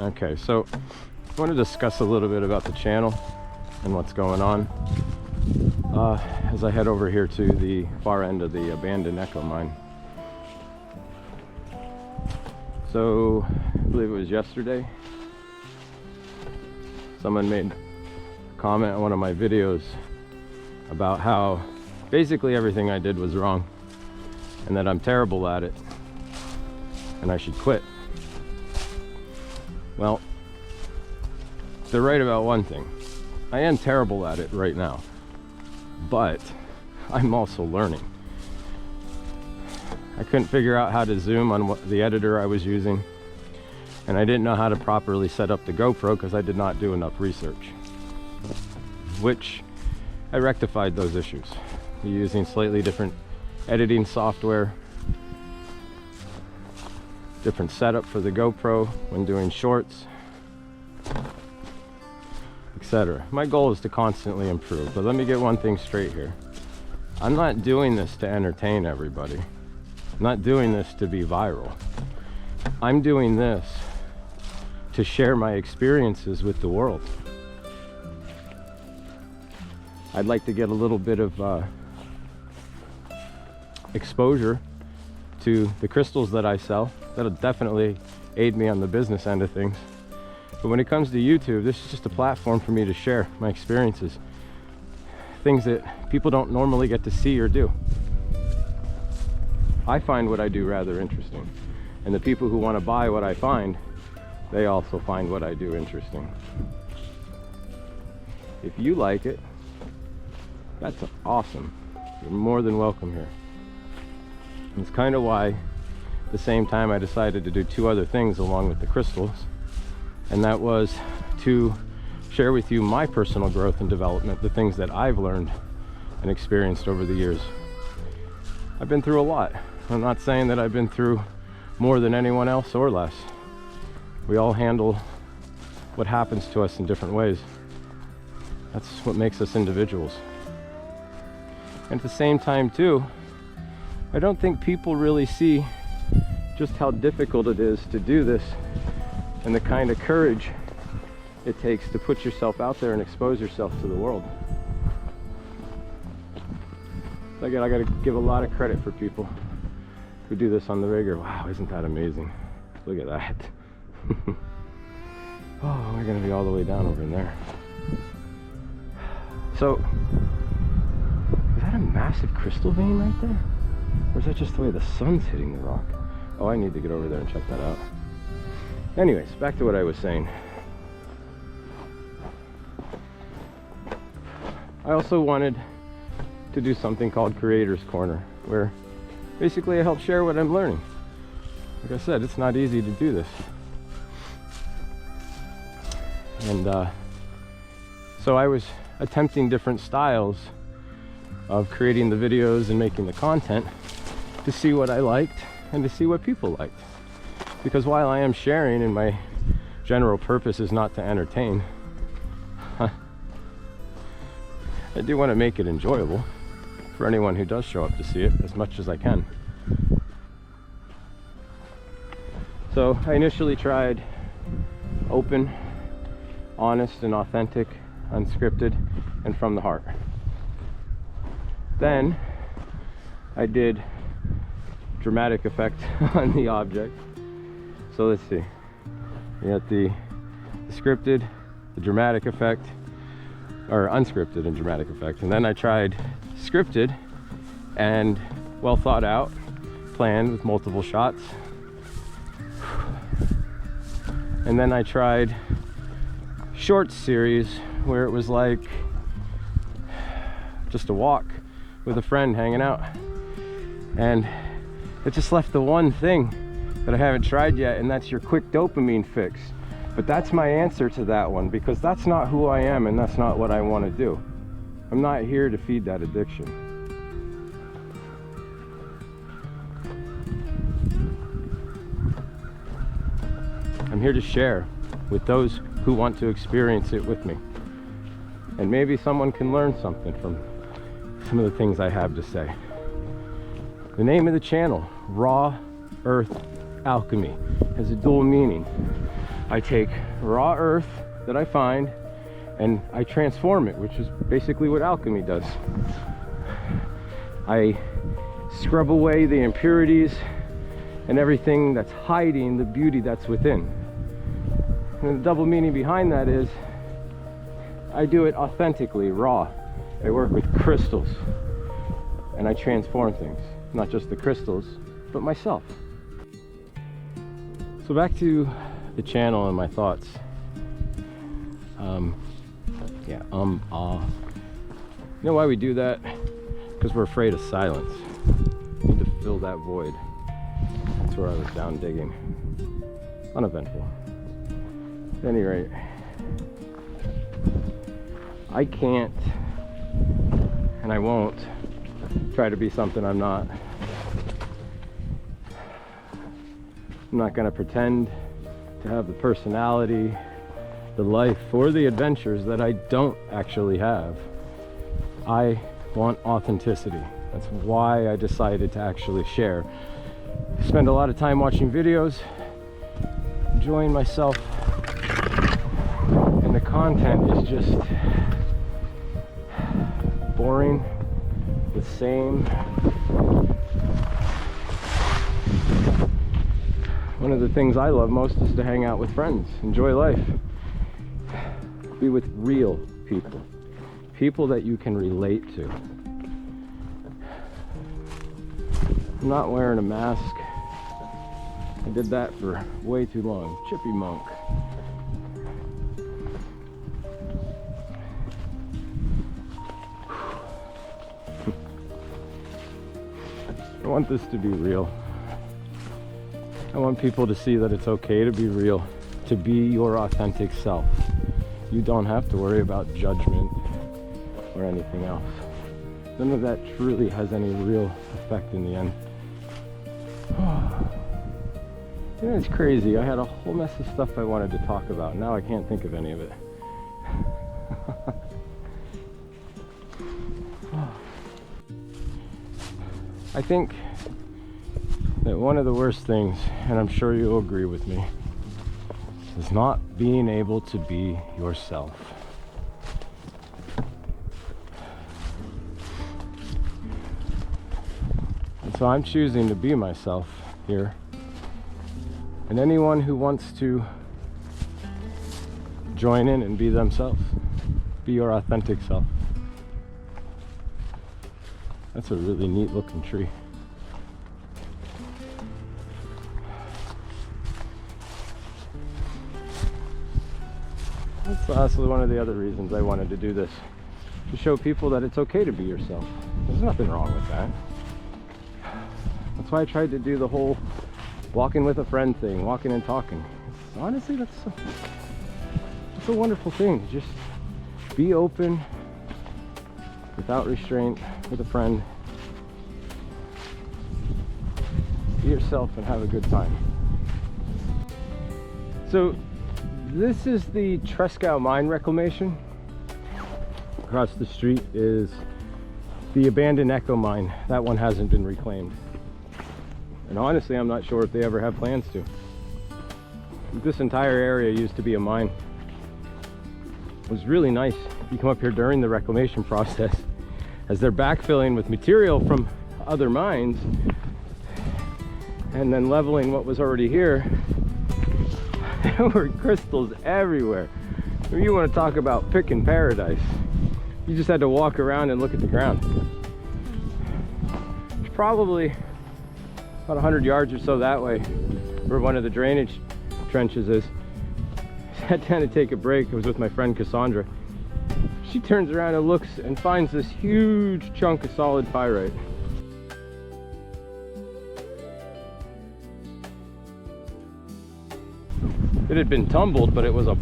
Okay, so I want to discuss a little bit about the channel and what's going on as I head over here to the far end of the abandoned echo mine. So I believe it was yesterday, someone made a comment on one of my videos about how basically everything I did was wrong and that I'm terrible at it and I should quit. Well, they're right about one thing. I am terrible at it right now, but I'm also learning. I couldn't figure out how to zoom on the editor I was using, and I didn't know how to properly set up the GoPro because I did not do enough research, which I rectified those issues using slightly different editing software, different setup for the GoPro when doing shorts, etc. My goal is to constantly improve, but let me get one thing straight here. I'm not doing this to entertain everybody. I'm not doing this to be viral. I'm doing this to share my experiences with the world. I'd like to get a little bit of exposure to the crystals that I sell. That'll definitely aid me on the business end of things. But when it comes to YouTube, this is just a platform for me to share my experiences, things that people don't normally get to see or do. I find what I do rather interesting, and the people who want to buy what I find, they also find what I do interesting. If you like it, that's awesome. You're more than welcome here. It's kind of why at the same time I decided to do two other things along with the crystals, and that was to share with you my personal growth and development, the things that I've learned and experienced over the years. I've been through a lot. I'm not saying that I've been through more than anyone else or less. We all handle what happens to us in different ways. That's what makes us individuals. And at the same time too, I don't think people really see just how difficult it is to do this and the kind of courage it takes to put yourself out there and expose yourself to the world. I gotta give a lot of credit for people who do this on the regular. Wow, isn't that amazing? Look at that. Oh, we're gonna be all the way down over in there. So, is that a massive crystal vein right there? Or is that just the way the sun's hitting the rock? Oh, I need to get over there and check that out. Anyways, back to what I was saying. I also wanted to do something called Creator's Corner, where basically I help share what I'm learning. Like I said, it's not easy to do this. And so I was attempting different styles of creating the videos and making the content to see what I liked and to see what people liked. Because while I am sharing and my general purpose is not to entertain, I do want to make it enjoyable for anyone who does show up to see it as much as I can. So I initially tried open, honest and authentic, unscripted, and from the heart. Then I did dramatic effect on the object. So let's see, we got the scripted, the dramatic effect, or unscripted and dramatic effect, and then I tried scripted and well thought out, planned with multiple shots, and then I tried short series where it was like just a walk with a friend hanging out, and it just left the one thing that I haven't tried yet, and that's your quick dopamine fix. But that's my answer to that one, because that's not who I am and that's not what I want to do. I'm not here to feed that addiction. I'm here to share with those who want to experience it with me. And maybe someone can learn something from some of the things I have to say. The name of the channel, Raw Earth Alchemy, has a dual meaning. I take raw earth that I find and I transform it, which is basically what alchemy does. I scrub away the impurities and everything that's hiding the beauty that's within. And the double meaning behind that is I do it authentically, raw. I work with crystals and I transform things. Not just the crystals, but myself. So back to the channel and my thoughts. You know why we do that? Because we're afraid of silence. We need to fill that void. That's where I was down digging. Uneventful. At any rate, I can't and I won't try to be something I'm not. I'm not going to pretend to have the personality, the life, or the adventures that I don't actually have. I want authenticity. That's why I decided to actually share. Spend a lot of time watching videos, enjoying myself, and the content is just boring, the same. One of the things I love most is to hang out with friends, enjoy life, be with real people, people that you can relate to. I'm not wearing a mask. I did that for way too long. Chippy monk. I want this to be real. I want people to see that it's okay to be real, to be your authentic self. You don't have to worry about judgment or anything else. None of that truly has any real effect in the end. You know, it's crazy. I had a whole mess of stuff I wanted to talk about. Now I can't think of any of it. I think that one of the worst things, and I'm sure you'll agree with me, is not being able to be yourself. And so I'm choosing to be myself here. And anyone who wants to join in and be themselves, be your authentic self. That's a really neat looking tree. That's honestly one of the other reasons I wanted to do this, to show people that it's okay to be yourself. There's nothing wrong with that. That's why I tried to do the whole walking with a friend thing, walking and talking. Honestly, that's a wonderful thing. Just be open, without restraint, with a friend. Be yourself and have a good time. So this is the Trescow Mine Reclamation. Across the street is the abandoned Echo Mine. That one hasn't been reclaimed. And honestly, I'm not sure if they ever have plans to. This entire area used to be a mine. It was really nice. You come up here during the reclamation process as they're backfilling with material from other mines and then leveling what was already here. There were crystals everywhere. You want to talk about picking paradise. You just had to walk around and look at the ground. It's probably about 100 yards or so that way where one of the drainage trenches is. I sat down to take a break. I was with my friend Cassandra. She turns around and looks and finds this huge chunk of solid pyrite. It had been tumbled, but it was a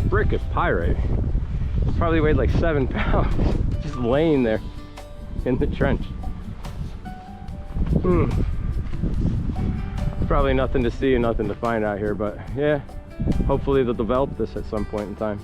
brick of pyrite. It probably weighed like 7 pounds, just laying there in the trench. Probably nothing to see and nothing to find out here, but yeah, hopefully they'll develop this at some point in time.